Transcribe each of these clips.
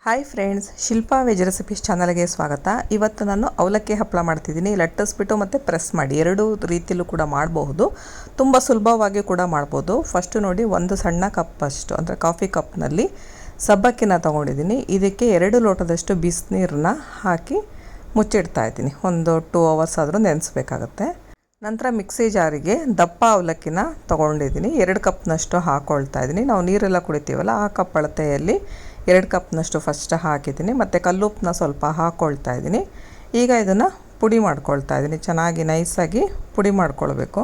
Hi friends, Shilpa veg recipes ಚಾನಲ್ಗೆ ಸ್ವಾಗತ. ಇವತ್ತು ನಾನು ಅವಲಕ್ಕಿ ಹಪ್ಪಳ ಮಾಡ್ತಿದ್ದೀನಿ. ಲಟ್ಟಿಸ್ಬಿಟ್ಟು ಮತ್ತು ಪ್ರೆಸ್ ಮಾಡಿ ಎರಡೂ ರೀತಿಯಲ್ಲೂ ಕೂಡ ಮಾಡಬಹುದು. ತುಂಬ ಸುಲಭವಾಗಿ ಕೂಡ ಮಾಡ್ಬೋದು. ಫಸ್ಟು ನೋಡಿ, ಒಂದು ಸಣ್ಣ ಕಪ್ಪಷ್ಟು ಅಂದರೆ ಕಾಫಿ ಕಪ್ನಲ್ಲಿ ಸಬ್ಬಕ್ಕಿನ ತೊಗೊಂಡಿದ್ದೀನಿ. ಇದಕ್ಕೆ 2 ಲೋಟದಷ್ಟು ಬಿಸಿನೀರನ್ನ ಹಾಕಿ ಮುಚ್ಚಿಡ್ತಾ ಇದ್ದೀನಿ. ಒಂದು 2 ಅವರ್ಸ್ ಆದರೂ ನೆನೆಸ್ಬೇಕಾಗತ್ತೆ. ನಂತರ ಮಿಕ್ಸಿ ಜಾರಿಗೆ ದಪ್ಪ ಅವಲಕ್ಕಿನ ತೊಗೊಂಡಿದ್ದೀನಿ. 2 ಕಪ್ನಷ್ಟು ಹಾಕ್ಕೊಳ್ತಾ ಇದ್ದೀನಿ. ನಾವು ನೀರೆಲ್ಲ ಕುಡಿತೀವಲ್ಲ, ಆ ಕಪ್ ಅಳತೆಯಲ್ಲಿ 2 ಕಪ್ನಷ್ಟು ಫಸ್ಟ್ ಹಾಕಿದ್ದೀನಿ. ಮತ್ತು ಕಲ್ಲುಪ್ಪನ್ನ ಸ್ವಲ್ಪ ಹಾಕ್ಕೊಳ್ತಾ ಇದ್ದೀನಿ. ಈಗ ಇದನ್ನು ಪುಡಿ ಮಾಡ್ಕೊಳ್ತಾ ಇದ್ದೀನಿ. ಚೆನ್ನಾಗಿ ನೈಸಾಗಿ ಪುಡಿ ಮಾಡ್ಕೊಳ್ಬೇಕು.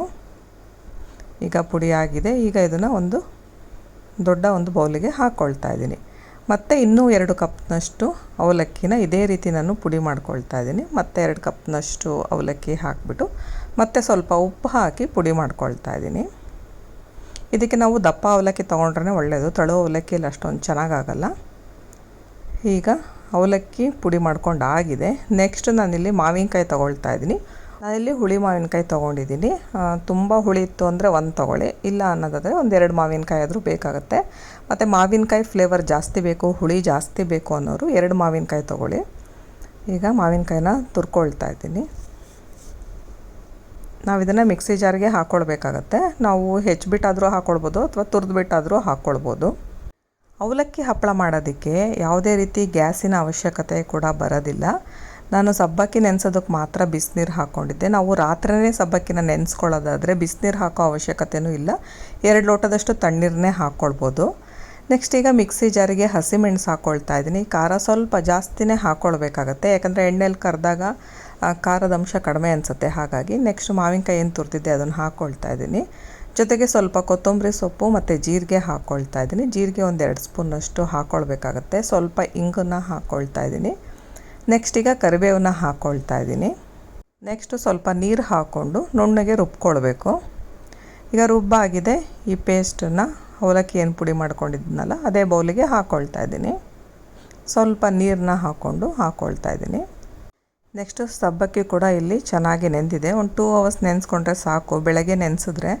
ಈಗ ಪುಡಿ ಆಗಿದೆ. ಈಗ ಇದನ್ನು ಒಂದು ದೊಡ್ಡ ಬೌಲಿಗೆ ಹಾಕ್ಕೊಳ್ತಾ ಇದ್ದೀನಿ. ಮತ್ತು ಇನ್ನೂ 2 ಕಪ್ನಷ್ಟು ಅವಲಕ್ಕಿನ ಇದೇ ರೀತಿ ನಾನು ಪುಡಿ ಮಾಡ್ಕೊಳ್ತಾ ಇದ್ದೀನಿ. ಮತ್ತು 2 ಕಪ್ನಷ್ಟು ಅವಲಕ್ಕಿ ಹಾಕಿಬಿಟ್ಟು ಮತ್ತು ಸ್ವಲ್ಪ ಉಪ್ಪು ಹಾಕಿ ಪುಡಿ ಮಾಡ್ಕೊಳ್ತಾ ಇದ್ದೀನಿ. ಇದಕ್ಕೆ ನಾವು ದಪ್ಪ ಅವಲಕ್ಕಿ ತೊಗೊಂಡ್ರೆ ಒಳ್ಳೆಯದು. ತಳು ಅವಲಕ್ಕಿಯಲ್ಲಿ ಅಷ್ಟೊಂದು ಚೆನ್ನಾಗಾಗಲ್ಲ. ಈಗ ಅವಲಕ್ಕಿ ಪುಡಿ ಮಾಡ್ಕೊಂಡು ಆಗಿದೆ. ನೆಕ್ಸ್ಟ್ ನಾನಿಲ್ಲಿ ಮಾವಿನಕಾಯಿ ತೊಗೊಳ್ತಾ ಇದ್ದೀನಿ. ನಾನಿಲ್ಲಿ ಹುಳಿ ಮಾವಿನಕಾಯಿ ತೊಗೊಂಡಿದ್ದೀನಿ. ತುಂಬ ಹುಳಿ ಇತ್ತು ಅಂದರೆ 1 ತೊಗೊಳ್ಳಿ, ಇಲ್ಲ ಅನ್ನೋದಾದರೆ 1-2 ಮಾವಿನಕಾಯಿ ಆದರೂ ಬೇಕಾಗುತ್ತೆ. ಮತ್ತು ಮಾವಿನಕಾಯಿ ಫ್ಲೇವರ್ ಜಾಸ್ತಿ ಬೇಕು, ಹುಳಿ ಜಾಸ್ತಿ ಬೇಕು ಅನ್ನೋರು 2 ಮಾವಿನಕಾಯಿ ತೊಗೊಳ್ಳಿ. ಈಗ ಮಾವಿನಕಾಯಿನ ತುರ್ಕೊಳ್ತಾ ಇದ್ದೀನಿ. ನಾವು ಇದನ್ನು ಮಿಕ್ಸಿ ಜಾರಿಗೆ ಹಾಕ್ಕೊಳ್ಬೇಕಾಗತ್ತೆ. ನಾವು ಹೆಚ್ಚಿಬಿಟ್ಟಾದರೂ ಹಾಕ್ಕೊಳ್ಬೋದು ಅಥವಾ ತುರಿದ್ಬಿಟ್ಟಾದರೂ ಹಾಕ್ಕೊಳ್ಬೋದು. ಅವಲಕ್ಕಿ ಹಪ್ಪಳ ಮಾಡೋದಕ್ಕೆ ಯಾವುದೇ ರೀತಿ ಗ್ಯಾಸಿನ ಅವಶ್ಯಕತೆ ಕೂಡ ಬರೋದಿಲ್ಲ. ನಾನು ಸಬ್ಬಕ್ಕಿ ನೆನೆಸೋದಕ್ಕೆ ಮಾತ್ರ ಬಿಸಿನೀರು ಹಾಕ್ಕೊಂಡಿದ್ದೆ. ನಾವು ರಾತ್ರಿಯೇ ಸಬ್ಬಕ್ಕಿನ ನೆನೆಸ್ಕೊಳ್ಳೋದಾದರೆ ಬಿಸಿನೀರು ಹಾಕೋ ಅವಶ್ಯಕತೆಯೂ ಇಲ್ಲ. 2 ಲೋಟದಷ್ಟು ತಣ್ಣೀರನ್ನೇ ಹಾಕ್ಕೊಳ್ಬೋದು. ನೆಕ್ಸ್ಟ್ ಈಗ ಮಿಕ್ಸಿ ಜಾರಿಗೆ ಹಸಿಮೆಣಸು ಹಾಕ್ಕೊಳ್ತಾ ಇದ್ದೀನಿ. ಖಾರ ಸ್ವಲ್ಪ ಜಾಸ್ತಿನೇ ಹಾಕ್ಕೊಳ್ಬೇಕಾಗತ್ತೆ, ಯಾಕಂದರೆ ಎಣ್ಣೆಲಿ ಕರೆದಾಗ ಖಾರದ ಅಂಶ ಕಡಿಮೆ ಅನಿಸುತ್ತೆ. ಹಾಗಾಗಿ ನೆಕ್ಸ್ಟ್ ಮಾವಿನಕಾಯಿ ಏನು ತುರ್ತಿದ್ದೆ ಅದನ್ನು ಹಾಕ್ಕೊಳ್ತಾ ಇದ್ದೀನಿ. ಜೊತೆಗೆ ಸ್ವಲ್ಪ ಕೊತ್ತಂಬರಿ ಸೊಪ್ಪು ಮತ್ತು ಜೀರಿಗೆ ಹಾಕ್ಕೊಳ್ತಾ ಇದ್ದೀನಿ. ಜೀರಿಗೆ 1-2 ಸ್ಪೂನಷ್ಟು ಹಾಕ್ಕೊಳ್ಬೇಕಾಗತ್ತೆ. ಸ್ವಲ್ಪ ಇಂಗನ್ನು ಹಾಕ್ಕೊಳ್ತಾ ಇದ್ದೀನಿ. ನೆಕ್ಸ್ಟ್ ಈಗ ಕರಿಬೇವನ್ನ ಹಾಕ್ಕೊಳ್ತಾ ಇದ್ದೀನಿ. ನೆಕ್ಸ್ಟು ಸ್ವಲ್ಪ ನೀರು ಹಾಕ್ಕೊಂಡು ನುಣ್ಣಗೆ ರುಬ್ಕೊಳ್ಬೇಕು. ಈಗ ರುಬ್ಬಾಗಿದೆ. ಈ ಪೇಸ್ಟನ್ನು ಅವಲಕ್ಕಿ ಏನು ಪುಡಿ ಮಾಡ್ಕೊಂಡಿದ್ದೀನಲ್ಲ ಅದೇ ಬೌಲಿಗೆ ಹಾಕ್ಕೊಳ್ತಾ ಇದ್ದೀನಿ. ಸ್ವಲ್ಪ ನೀರನ್ನ ಹಾಕ್ಕೊಳ್ತಾ ಇದ್ದೀನಿ. ನೆಕ್ಸ್ಟು ಸಬ್ಬಕ್ಕಿ ಕೂಡ ಇಲ್ಲಿ ಚೆನ್ನಾಗಿ ನೆಂದಿದೆ. ಒಂದು 2 ಅವರ್ಸ್ ನೆನೆಸ್ಕೊಂಡ್ರೆ ಸಾಕು. ಬೆಳಗ್ಗೆ ನೆನೆಸಿದ್ರೆ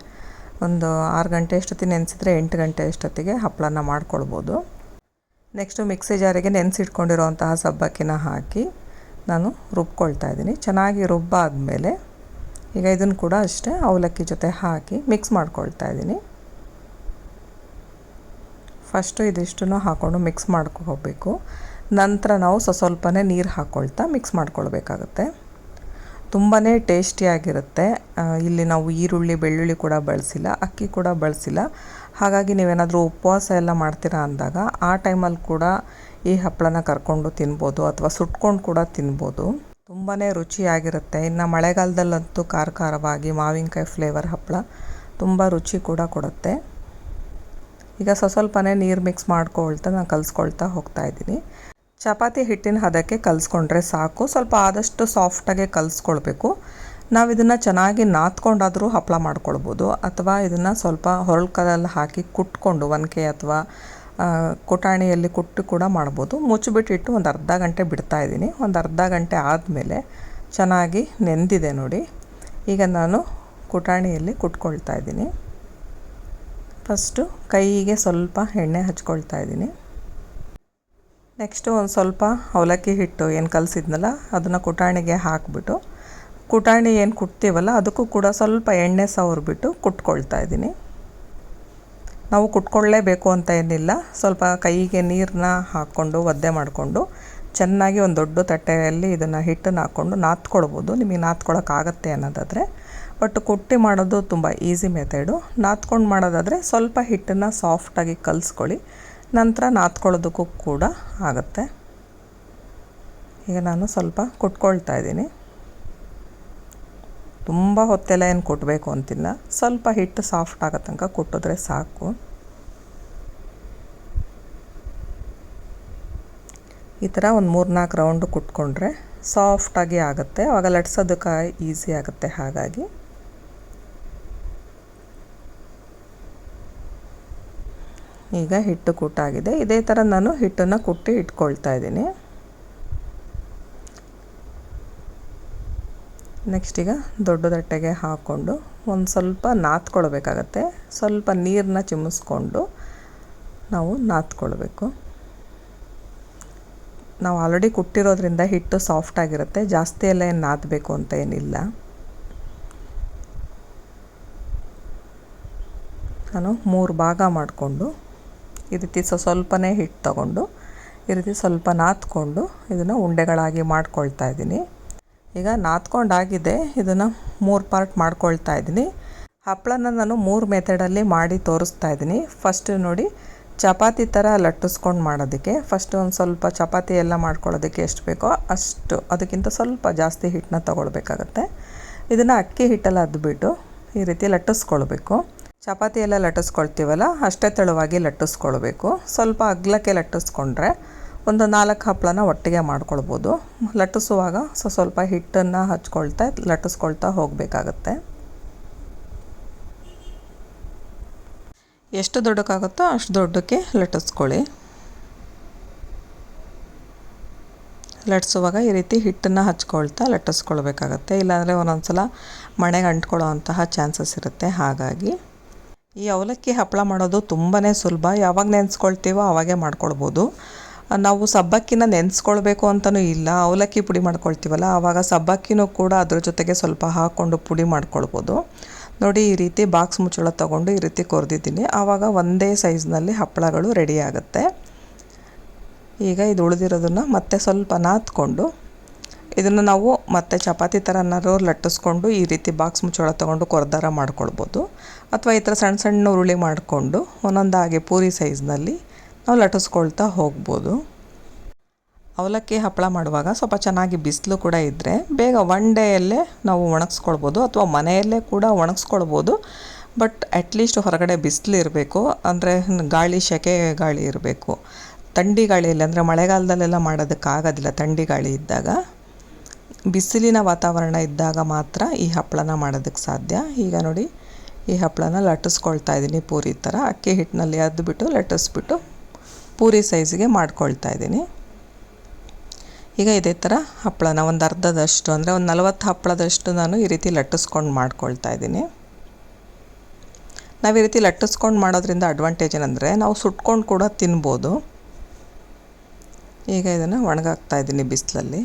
ಒಂದು 6 ಗಂಟೆ ಅಷ್ಟೊತ್ತಿಗೆ ನೆನೆಸಿದ್ರೆ 8 ಗಂಟೆ ಅಷ್ಟೊತ್ತಿಗೆ ಹಪ್ಪಳನ ಮಾಡ್ಕೊಳ್ಬೋದು. ನೆಕ್ಸ್ಟು ಮಿಕ್ಸಿ ಜಾರಿಗೆ ನೆನೆಸಿಟ್ಕೊಂಡಿರೋಂತಹ ಸಬ್ಬಕ್ಕಿನ ಹಾಕಿ ನಾನು ರುಬ್ಕೊಳ್ತಾ ಇದ್ದೀನಿ. ಚೆನ್ನಾಗಿ ರುಬ್ಬಾದಮೇಲೆ ಈಗ ಇದನ್ನು ಕೂಡ ಅಷ್ಟೇ ಅವಲಕ್ಕಿ ಜೊತೆ ಹಾಕಿ ಮಿಕ್ಸ್ ಮಾಡ್ಕೊಳ್ತಾ ಇದ್ದೀನಿ. ಫಸ್ಟು ಇದಿಷ್ಟನ್ನು ಹಾಕ್ಕೊಂಡು ಮಿಕ್ಸ್ ಮಾಡ್ಕೋಬೇಕು. ನಂತರ ನಾವು ಸ್ವಲ್ಪನೇ ನೀರು ಹಾಕ್ಕೊಳ್ತಾ ಮಿಕ್ಸ್ ಮಾಡ್ಕೊಳ್ಬೇಕಾಗತ್ತೆ. ತುಂಬಾ ಟೇಸ್ಟಿಯಾಗಿರುತ್ತೆ. ಇಲ್ಲಿ ನಾವು ಈರುಳ್ಳಿ ಬೆಳ್ಳುಳ್ಳಿ ಕೂಡ ಬಳಸಿಲ್ಲ, ಅಕ್ಕಿ ಕೂಡ ಬಳಸಿಲ್ಲ. ಹಾಗಾಗಿ ನೀವೇನಾದರೂ ಉಪವಾಸ ಎಲ್ಲ ಮಾಡ್ತೀರಾ ಅಂದಾಗ ಆ ಟೈಮಲ್ಲಿ ಕೂಡ ಈ ಹಪ್ಪಳನ ಕರ್ಕೊಂಡು ತಿನ್ಬೋದು ಅಥವಾ ಸುಟ್ಕೊಂಡು ಕೂಡ ತಿನ್ಬೋದು. ತುಂಬಾ ರುಚಿಯಾಗಿರುತ್ತೆ. ಇನ್ನು ಮಳೆಗಾಲದಲ್ಲಂತೂ ಖಾರವಾಗಿ ಮಾವಿನಕಾಯಿ ಫ್ಲೇವರ್ ಹಪ್ಪಳ ತುಂಬ ರುಚಿ ಕೂಡ ಕೊಡುತ್ತೆ. ಈಗ ಸ್ವಲ್ಪನೇ ನೀರು ಮಿಕ್ಸ್ ಮಾಡ್ಕೊಳ್ತಾ ನಾನು ಕಲಿಸ್ಕೊಳ್ತಾ ಹೋಗ್ತಾಯಿದ್ದೀನಿ. ಚಪಾತಿ ಹಿಟ್ಟಿನ ಹದಕ್ಕೆ ಕಲಿಸ್ಕೊಂಡ್ರೆ ಸಾಕು. ಸ್ವಲ್ಪ ಆದಷ್ಟು ಸಾಫ್ಟಾಗೆ ಕಲಿಸ್ಕೊಳ್ಬೇಕು. ನಾವು ಇದನ್ನು ಚೆನ್ನಾಗಿ ನಾದ್ಕೊಂಡಾದರೂ ಹಪ್ಪಳ ಮಾಡ್ಕೊಳ್ಬೋದು, ಅಥವಾ ಇದನ್ನು ಸ್ವಲ್ಪ ಹೊರಳ್ಕದಲ್ಲಿ ಹಾಕಿ ಕುಟ್ಕೊಂಡು ಒನಕೆ ಅಥವಾ ಕುಟಾಣಿಯಲ್ಲಿ ಕುಟ್ಟು ಕೂಡ ಮಾಡ್ಬೋದು. ಮುಚ್ಚಿಬಿಟ್ಟಿಟ್ಟು ಒಂದು ಅರ್ಧ ಗಂಟೆ ಬಿಡ್ತಾಯಿದ್ದೀನಿ. ಒಂದು ಅರ್ಧ ಗಂಟೆ ಆದಮೇಲೆ ಚೆನ್ನಾಗಿ ನೆಂದಿದೆ ನೋಡಿ. ಈಗ ನಾನು ಕುಟಾಣಿಯಲ್ಲಿ ಕುಟ್ಕೊಳ್ತಾ ಇದ್ದೀನಿ. ಫಸ್ಟು ಕೈಗೆ ಸ್ವಲ್ಪ ಎಣ್ಣೆ ಹಚ್ಕೊಳ್ತಾ ಇದ್ದೀನಿ. ನೆಕ್ಸ್ಟು ಒಂದು ಸ್ವಲ್ಪ ಅವಲಕ್ಕಿ ಹಿಟ್ಟು ಏನು ಕಲಸಿದ್ನಲ್ಲ ಅದನ್ನು ಕುಟಾಣಿಗೆ ಹಾಕಿಬಿಟ್ಟು ಕುಟಾಣಿ ಏನು ಕುಟ್ತೀವಲ್ಲ ಅದಕ್ಕೂ ಕೂಡ ಸ್ವಲ್ಪ ಎಣ್ಣೆ ಸವರ್ಬಿಟ್ಟು ಕುಟ್ಕೊಳ್ತಾ ಇದ್ದೀನಿ. ನಾವು ಕುಟ್ಕೊಳ್ಳೇಬೇಕು ಅಂತ ಏನಿಲ್ಲ. ಸ್ವಲ್ಪ ಕೈಗೆ ನೀರನ್ನ ಹಾಕ್ಕೊಂಡು ಒದ್ದೆ ಮಾಡಿಕೊಂಡು ಚೆನ್ನಾಗಿ ಒಂದು ದೊಡ್ಡ ತಟ್ಟೆಯಲ್ಲಿ ಇದನ್ನು ಹಿಟ್ಟನ್ನು ಹಾಕ್ಕೊಂಡು ನಾದ್ಕೊಳ್ಬೋದು. ನಿಮಗೆ ನಾದ್ಕೊಳಕ್ಕಾಗತ್ತೆ ಅನ್ನೋದಾದರೆ. ಬಟ್ ಕುಟ್ಟಿ ಮಾಡೋದು ತುಂಬ ಈಸಿ ಮೆಥಡು. ನಾದ್ಕೊಂಡು ಮಾಡೋದಾದರೆ ಸ್ವಲ್ಪ ಹಿಟ್ಟನ್ನು ಸಾಫ್ಟಾಗಿ ಕಲಿಸ್ಕೊಳ್ಳಿ, ನಂತರ ನಾದ್ಕೊಳ್ಳೋದಕ್ಕೂ ಕೂಡ ಆಗುತ್ತೆ. ಈಗ ನಾನು ಸ್ವಲ್ಪ ಕುಟ್ಕೊಳ್ತಾ ಇದ್ದೀನಿ. ತುಂಬ ಹೊತ್ತೆಲ್ಲ ಏನು ಕುಟ್ಟಬೇಕು ಅಂತಿಲ್ಲ, ಸ್ವಲ್ಪ ಹಿಟ್ಟು ಸಾಫ್ಟ್ ಆಗೋ ತನಕ ಕುಟ್ಟಿದ್ರೆ ಸಾಕು. ಈ ಥರ ಒಂದು 3-4 ರೌಂಡು ಕುಟ್ಕೊಂಡ್ರೆ ಸಾಫ್ಟಾಗಿ ಆಗುತ್ತೆ. ಆವಾಗ ಲಟ್ಸೋದಕ್ಕೆ ಈಸಿ ಆಗುತ್ತೆ. ಹಾಗಾಗಿ ಈಗ ಹಿಟ್ಟು ಕುಟ್ಟಾಗಿದೆ. ಇದೇ ಥರ ನಾನು ಹಿಟ್ಟನ್ನು ಕುಟ್ಟಿ ಇಟ್ಕೊಳ್ತಾ ಇದ್ದೀನಿ. ನೆಕ್ಸ್ಟ್ ಈಗ ದೊಡ್ಡ ತಟ್ಟೆಗೆ ಹಾಕ್ಕೊಂಡು ಒಂದು ಸ್ವಲ್ಪ ನಾದ್ಕೊಳ್ಬೇಕಾಗತ್ತೆ. ಸ್ವಲ್ಪ ನೀರನ್ನ ಚಿಮ್ಮಿಸ್ಕೊಂಡು ನಾವು ನಾದ್ಕೊಳ್ಬೇಕು. ನಾವು ಆಲ್ರೆಡಿ ಕುಟ್ಟಿರೋದ್ರಿಂದ ಹಿಟ್ಟು ಸಾಫ್ಟ್ ಆಗಿರುತ್ತೆ, ಜಾಸ್ತಿ ಎಲ್ಲ ಏನು ನಾದಬೇಕು ಅಂತ ಏನಿಲ್ಲ. ನಾನು 3 ಭಾಗ ಮಾಡಿಕೊಂಡು ಈ ರೀತಿ ಸ್ವಲ್ಪನೇ ಹಿಟ್ಟು ತಗೊಂಡು ಈ ರೀತಿ ಸ್ವಲ್ಪ ನಾದ್ಕೊಂಡು ಇದನ್ನು ಉಂಡೆಗಳಾಗಿ ಮಾಡ್ಕೊಳ್ತಾ ಇದ್ದೀನಿ. ಈಗ ನಾದ್ಕೊಂಡಾಗಿದೆ, ಇದನ್ನು 3 ಪಾರ್ಟ್ ಮಾಡ್ಕೊಳ್ತಾ ಇದ್ದೀನಿ. ಹಪ್ಪಳನ ನಾನು 3 ಮೆಥಡಲ್ಲಿ ಮಾಡಿ ತೋರಿಸ್ತಾ ಇದ್ದೀನಿ. ಫಸ್ಟ್ ನೋಡಿ, ಚಪಾತಿ ಥರ ಲಟ್ಟಿಸ್ಕೊಂಡು ಮಾಡೋದಕ್ಕೆ ಫಸ್ಟ್ ಒಂದು ಸ್ವಲ್ಪ ಚಪಾತಿ ಎಲ್ಲ ಮಾಡ್ಕೊಳ್ಳೋದಕ್ಕೆ ಎಷ್ಟು ಬೇಕೋ ಅಷ್ಟು, ಅದಕ್ಕಿಂತ ಸ್ವಲ್ಪ ಜಾಸ್ತಿ ಹಿಟ್ಟನ್ನ ತೊಗೊಳ್ಬೇಕಾಗತ್ತೆ. ಇದನ್ನು ಅಕ್ಕಿ ಹಿಟ್ಟಲ್ಲಿ ಅದ್ಬಿಟ್ಟು ಈ ರೀತಿ ಲಟ್ಟಿಸ್ಕೊಳ್ಬೇಕು. ಚಪಾತಿ ಎಲ್ಲ ಲಟ್ಟಿಸ್ಕೊಳ್ತೀವಲ್ಲ ಅಷ್ಟೇ ತೆಳುವಾಗಿ ಲಟ್ಟಿಸ್ಕೊಳ್ಬೇಕು. ಸ್ವಲ್ಪ ಅಗಲಕ್ಕೆ ಲಟ್ಟಿಸ್ಕೊಂಡ್ರೆ ಒಂದು 4 ಹಪ್ಪಳನ ಒಟ್ಟಿಗೆ ಮಾಡ್ಕೊಳ್ಬೋದು. ಲಟ್ಟಿಸುವಾಗ ಸ್ವಲ್ಪ ಹಿಟ್ಟನ್ನು ಹಚ್ಕೊಳ್ತಾ ಲಟ್ಟಿಸ್ಕೊಳ್ತಾ ಹೋಗಬೇಕಾಗತ್ತೆ. ಎಷ್ಟು ದೊಡ್ಡಕ್ಕಾಗುತ್ತೋ ಅಷ್ಟು ದೊಡ್ಡಕ್ಕೆ ಲಟ್ಟಿಸ್ಕೊಳ್ಳಿ. ಲಟ್ಟಿಸುವಾಗ ಈ ರೀತಿ ಹಿಟ್ಟನ್ನು ಹಚ್ಕೊಳ್ತಾ ಲಟ್ಟಿಸ್ಕೊಳ್ಬೇಕಾಗತ್ತೆ, ಇಲ್ಲಾಂದರೆ ಒಂದೊಂದು ಸಲ ಮಣೆಗೆ ಅಂಟ್ಕೊಳ್ಳೋ ಅಂತಹ ಚಾನ್ಸಸ್ ಇರುತ್ತೆ. ಹಾಗಾಗಿ ಈ ಅವಲಕ್ಕಿ ಹಪ್ಪಳ ಮಾಡೋದು ತುಂಬಾ ಸುಲಭ. ಯಾವಾಗ ನೆನೆಸ್ಕೊಳ್ತೀವೋ ಆವಾಗೇ ಮಾಡ್ಕೊಳ್ಬೋದು. ನಾವು ಸಬ್ಬಕ್ಕಿನ ನೆನೆಸ್ಕೊಳ್ಬೇಕು ಅಂತಲೂ ಇಲ್ಲ. ಅವಲಕ್ಕಿ ಪುಡಿ ಮಾಡ್ಕೊಳ್ತೀವಲ್ಲ ಆವಾಗ ಸಬ್ಬಕ್ಕಿನೂ ಕೂಡ ಅದ್ರ ಜೊತೆಗೆ ಸ್ವಲ್ಪ ಹಾಕ್ಕೊಂಡು ಪುಡಿ ಮಾಡ್ಕೊಳ್ಬೋದು. ನೋಡಿ, ಈ ರೀತಿ ಬಾಕ್ಸ್ ಮುಚ್ಚಳ ತೊಗೊಂಡು ಈ ರೀತಿ ಕೊರೆದಿದ್ದೀನಿ. ಆವಾಗ ಒಂದೇ ಸೈಜ್ನಲ್ಲಿ ಹಪ್ಪಳಗಳು ರೆಡಿ ಆಗುತ್ತೆ. ಈಗ ಇದು ಉಳಿದಿರೋದನ್ನು ಮತ್ತೆ ಸ್ವಲ್ಪ ನಾದ್ಕೊಂಡು ಇದನ್ನು ನಾವು ಮತ್ತೆ ಚಪಾತಿ ಥರನಾದ್ರು ಲಟ್ಟಿಸ್ಕೊಂಡು ಈ ರೀತಿ ಬಾಕ್ಸ್ ಮುಚ್ಚಳ ತೊಗೊಂಡು ಕೊರ್ದಾರ ಮಾಡ್ಕೊಳ್ಬೋದು. ಅಥವಾ ಈ ಥರ ಸಣ್ಣ ಸಣ್ಣ ಉರುಳಿ ಮಾಡಿಕೊಂಡು ಒಂದೊಂದಾಗಿ ಪೂರಿ ಸೈಜ್ನಲ್ಲಿ ನಾವು ಲಟ್ಟಿಸ್ಕೊಳ್ತಾ ಹೋಗ್ಬೋದು. ಅವಲಕ್ಕಿ ಹಪ್ಪಳ ಮಾಡುವಾಗ ಸ್ವಲ್ಪ ಚೆನ್ನಾಗಿ ಬಿಸಿಲು ಕೂಡ ಇದ್ದರೆ ಬೇಗ ಒನ್ ಡೇಯಲ್ಲೇ ನಾವು ಒಣಗಿಸ್ಕೊಳ್ಬೋದು, ಅಥವಾ ಮನೆಯಲ್ಲೇ ಕೂಡ ಒಣಗಿಸ್ಕೊಳ್ಬೋದು. ಬಟ್ ಅಟ್ಲೀಸ್ಟ್ ಹೊರಗಡೆ ಬಿಸಿಲು ಇರಬೇಕು, ಅಂದರೆ ಗಾಳಿ, ಸೆಕೆ ಗಾಳಿ ಇರಬೇಕು. ಥಂಡಿ ಗಾಳಿಯಲ್ಲಿ, ಅಂದರೆ ಮಳೆಗಾಲದಲ್ಲೆಲ್ಲ ಮಾಡೋದಕ್ಕಾಗೋದಿಲ್ಲ. ಥಂಡಿ ಗಾಳಿ ಇದ್ದಾಗ, ಬಿಸಿಲಿನ ವಾತಾವರಣ ಇದ್ದಾಗ ಮಾತ್ರ ಈ ಹಪ್ಪಳನ ಮಾಡೋದಕ್ಕೆ ಸಾಧ್ಯ. ಈಗ ನೋಡಿ, ಈ ಹಪ್ಪಳನ ಲಟ್ಟಿಸ್ಕೊಳ್ತಾ ಇದ್ದೀನಿ ಪೂರಿ ಥರ. ಅಕ್ಕಿ ಹಿಟ್ಟಿನಲ್ಲಿ ಅದ್ಬಿಟ್ಟು ಲಟ್ಟಿಸ್ಬಿಟ್ಟು ಪೂರಿ ಸೈಜಿಗೆ ಮಾಡ್ಕೊಳ್ತಾ ಇದ್ದೀನಿ. ಈಗ ಇದೇ ಥರ ಹಪ್ಪಳನ ಒಂದು ಅರ್ಧದಷ್ಟು, ಅಂದರೆ ಒಂದು 40 ಹಪ್ಪಳದಷ್ಟು ನಾನು ಈ ರೀತಿ ಲಟ್ಟಿಸ್ಕೊಂಡು ಮಾಡ್ಕೊಳ್ತಾ ಇದ್ದೀನಿ. ನಾವು ಈ ರೀತಿ ಲಟ್ಟಿಸ್ಕೊಂಡು ಮಾಡೋದ್ರಿಂದ ಅಡ್ವಾಂಟೇಜ್ ಏನಂದರೆ ನಾವು ಸುಟ್ಕೊಂಡು ಕೂಡ ತಿನ್ಬೋದು. ಈಗ ಇದನ್ನು ಒಣಗಾಕ್ತಾ ಇದ್ದೀನಿ ಬಿಸಿಲಲ್ಲಿ.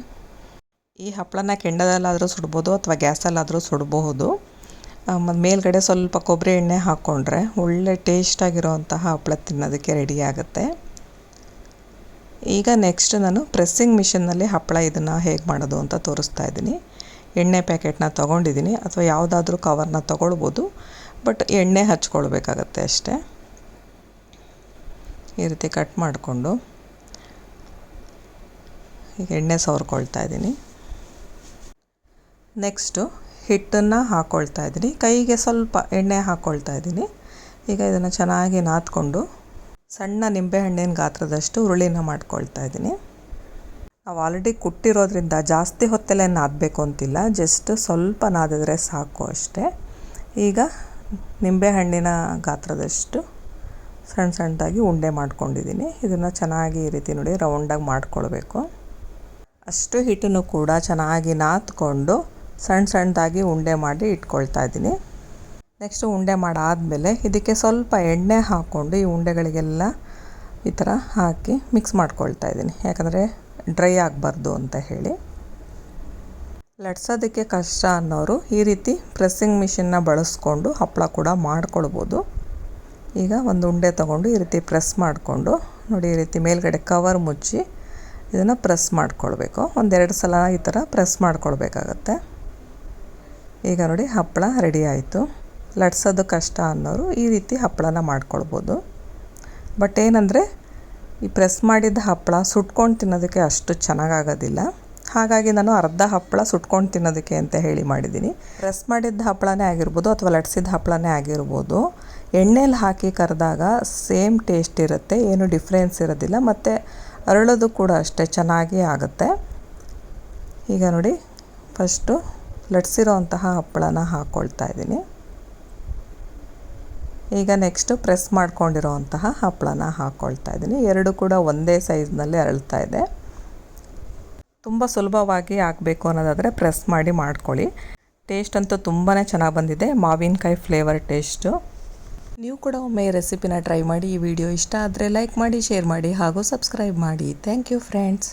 ಈ ಹಪ್ಪಳನ ಕೆಂಡದಲ್ಲಾದರೂ ಸುಡ್ಬೋದು ಅಥವಾ ಗ್ಯಾಸಲ್ಲಾದರೂ ಸುಡಬಹುದು. ಮತ್ತು ಮೇಲ್ಗಡೆ ಸ್ವಲ್ಪ ಕೊಬ್ಬರಿ ಎಣ್ಣೆ ಹಾಕ್ಕೊಂಡ್ರೆ ಒಳ್ಳೆ ಟೇಸ್ಟಾಗಿರೋವಂತಹ ಹಪ್ಪಳ ತಿನ್ನೋದಕ್ಕೆ ರೆಡಿ ಆಗುತ್ತೆ. ಈಗ ನೆಕ್ಸ್ಟ್ ನಾನು ಪ್ರೆಸ್ಸಿಂಗ್ ಮಿಷನ್ನಲ್ಲಿ ಹಪ್ಪಳ ಇದನ್ನು ಹೇಗೆ ಮಾಡೋದು ಅಂತ ತೋರಿಸ್ತಾ ಇದ್ದೀನಿ. ಎಣ್ಣೆ ಪ್ಯಾಕೆಟ್ನ ತೊಗೊಂಡಿದ್ದೀನಿ, ಅಥವಾ ಯಾವುದಾದ್ರೂ ಕವರ್ನ ತೊಗೊಳ್ಬೋದು. ಬಟ್ ಎಣ್ಣೆ ಹಚ್ಕೊಳ್ಬೇಕಾಗತ್ತೆ ಅಷ್ಟೇ. ಈ ರೀತಿ ಕಟ್ ಮಾಡಿಕೊಂಡು ಈಗ ಎಣ್ಣೆ ಸವರ್ಕೊಳ್ತಾ ಇದ್ದೀನಿ. ನೆಕ್ಸ್ಟು ಹಿಟ್ಟನ್ನು ಹಾಕ್ಕೊಳ್ತಾ ಇದ್ದೀನಿ. ಕೈಗೆ ಸ್ವಲ್ಪ ಎಣ್ಣೆ ಹಾಕ್ಕೊಳ್ತಾ ಇದ್ದೀನಿ. ಈಗ ಇದನ್ನು ಚೆನ್ನಾಗಿ ನಾದ್ಕೊಂಡು ಸಣ್ಣ ನಿಂಬೆಹಣ್ಣಿನ ಗಾತ್ರದಷ್ಟು ಉರುಳಿನ ಮಾಡ್ಕೊಳ್ತಾ ಇದ್ದೀನಿ. ನಾವು ಆಲ್ರೆಡಿ ಕುಟ್ಟಿರೋದ್ರಿಂದ ಜಾಸ್ತಿ ಹೊತ್ತೆಲ್ಲ ನಾದಬೇಕು ಅಂತಿಲ್ಲ, ಜಸ್ಟ್ ಸ್ವಲ್ಪ ನಾದಿದ್ರೆ ಸಾಕು ಅಷ್ಟೇ. ಈಗ ನಿಂಬೆಹಣ್ಣಿನ ಗಾತ್ರದಷ್ಟು ಸಣ್ಣ ಸಣ್ಣದಾಗಿ ಉಂಡೆ ಮಾಡ್ಕೊಂಡಿದ್ದೀನಿ. ಇದನ್ನು ಚೆನ್ನಾಗಿ ಈ ರೀತಿ ನೋಡಿ ರೌಂಡಾಗಿ ಮಾಡ್ಕೊಳ್ಬೇಕು. ಅಷ್ಟು ಹಿಟ್ಟನ್ನು ಕೂಡ ಚೆನ್ನಾಗಿ ನಾದ್ಕೊಂಡು ಸಣ್ಣ ಸಣ್ಣದಾಗಿ ಉಂಡೆ ಮಾಡಿ ಇಟ್ಕೊಳ್ತಾ ಇದ್ದೀನಿ. ನೆಕ್ಸ್ಟು ಉಂಡೆ ಮಾಡಾದಮೇಲೆ ಇದಕ್ಕೆ ಸ್ವಲ್ಪ ಎಣ್ಣೆ ಹಾಕ್ಕೊಂಡು ಈ ಉಂಡೆಗಳಿಗೆಲ್ಲ ಈ ಥರ ಹಾಕಿ ಮಿಕ್ಸ್ ಮಾಡ್ಕೊಳ್ತಾ ಇದ್ದೀನಿ, ಯಾಕಂದರೆ ಡ್ರೈ ಆಗಬಾರ್ದು ಅಂತ ಹೇಳಿ. ಲಟ್ಸೋದಕ್ಕೆ ಕಷ್ಟ ಅನ್ನೋರು ಈ ರೀತಿ ಪ್ರೆಸ್ಸಿಂಗ್ ಮಿಷಿನ್ನ ಬಳಸ್ಕೊಂಡು ಹಪ್ಪಳ ಕೂಡ ಮಾಡ್ಕೊಳ್ಬೋದು. ಈಗ ಒಂದು ಉಂಡೆ ತೊಗೊಂಡು ಈ ರೀತಿ ಪ್ರೆಸ್ ಮಾಡಿಕೊಂಡು ನೋಡಿ, ಈ ರೀತಿ ಮೇಲ್ಗಡೆ ಕವರ್ ಮುಚ್ಚಿ ಇದನ್ನು ಪ್ರೆಸ್ ಮಾಡ್ಕೊಳ್ಬೇಕು. 1-2 ಸಲ ಈ ಥರ ಪ್ರೆಸ್ ಮಾಡ್ಕೊಳ್ಬೇಕಾಗತ್ತೆ. ಈಗ ನೋಡಿ, ಹಪ್ಪಳ ರೆಡಿ ಆಯಿತು. ಲಟ್ಸೋದು ಕಷ್ಟ ಅನ್ನೋರು ಈ ರೀತಿ ಹಪ್ಪಳನ ಮಾಡ್ಕೊಳ್ಬೋದು. ಬಟ್ ಏನಂದರೆ ಈ ಪ್ರೆಸ್ ಮಾಡಿದ ಹಪ್ಪಳ ಸುಟ್ಕೊಂಡು ತಿನ್ನೋದಕ್ಕೆ ಅಷ್ಟು ಚೆನ್ನಾಗಾಗೋದಿಲ್ಲ. ಹಾಗಾಗಿ ನಾನು ಅರ್ಧ ಹಪ್ಪಳ ಸುಟ್ಕೊಂಡು ತಿನ್ನೋದಕ್ಕೆ ಅಂತ ಹೇಳಿ ಮಾಡಿದ್ದೀನಿ. ಪ್ರೆಸ್ ಮಾಡಿದ ಹಪ್ಪಳನೇ ಆಗಿರ್ಬೋದು ಅಥವಾ ಲಟ್ಸಿದ ಹಪ್ಪಳನೇ ಆಗಿರ್ಬೋದು, ಎಣ್ಣೆಲಿ ಹಾಕಿ ಕರೆದಾಗ ಸೇಮ್ ಟೇಸ್ಟ್ ಇರುತ್ತೆ, ಏನು ಡಿಫ್ರೆನ್ಸ್ ಇರೋದಿಲ್ಲ. ಮತ್ತು ಅರಳೋದು ಕೂಡ ಅಷ್ಟೇ ಚೆನ್ನಾಗಿ ಆಗುತ್ತೆ. ಈಗ ನೋಡಿ, ಫಸ್ಟು ಲಟ್ಸಿರೋ ಅಂತಹ ಹಪ್ಪಳನ ಹಾಕ್ಕೊಳ್ತಾ ಇದ್ದೀನಿ. ಈಗ ನೆಕ್ಸ್ಟು ಪ್ರೆಸ್ ಮಾಡ್ಕೊಂಡಿರೋ ಅಂತಹ ಹಪ್ಪಳನ ಹಾಕ್ಕೊಳ್ತಾ ಇದ್ದೀನಿ. ಎರಡು ಕೂಡ ಒಂದೇ ಸೈಜ್ನಲ್ಲಿ ಅರಳ್ತಾ ಇದೆ. ತುಂಬ ಸುಲಭವಾಗಿ ಆಗಬೇಕು ಅನ್ನೋದಾದರೆ ಪ್ರೆಸ್ ಮಾಡಿ ಮಾಡ್ಕೊಳ್ಳಿ. ಟೇಸ್ಟ್ ಅಂತೂ ತುಂಬಾ ಚೆನ್ನಾಗಿ ಬಂದಿದೆ, ಮಾವಿನಕಾಯಿ ಫ್ಲೇವರ್ ಟೇಸ್ಟು. ನೀವು ಕೂಡ ಒಮ್ಮೆ ಈ ರೆಸಿಪಿನ ಟ್ರೈ ಮಾಡಿ. ಈ ವಿಡಿಯೋ ಇಷ್ಟ ಆದರೆ ಲೈಕ್ ಮಾಡಿ, ಶೇರ್ ಮಾಡಿ ಹಾಗೂ ಸಬ್ಸ್ಕ್ರೈಬ್ ಮಾಡಿ. Thank you friends.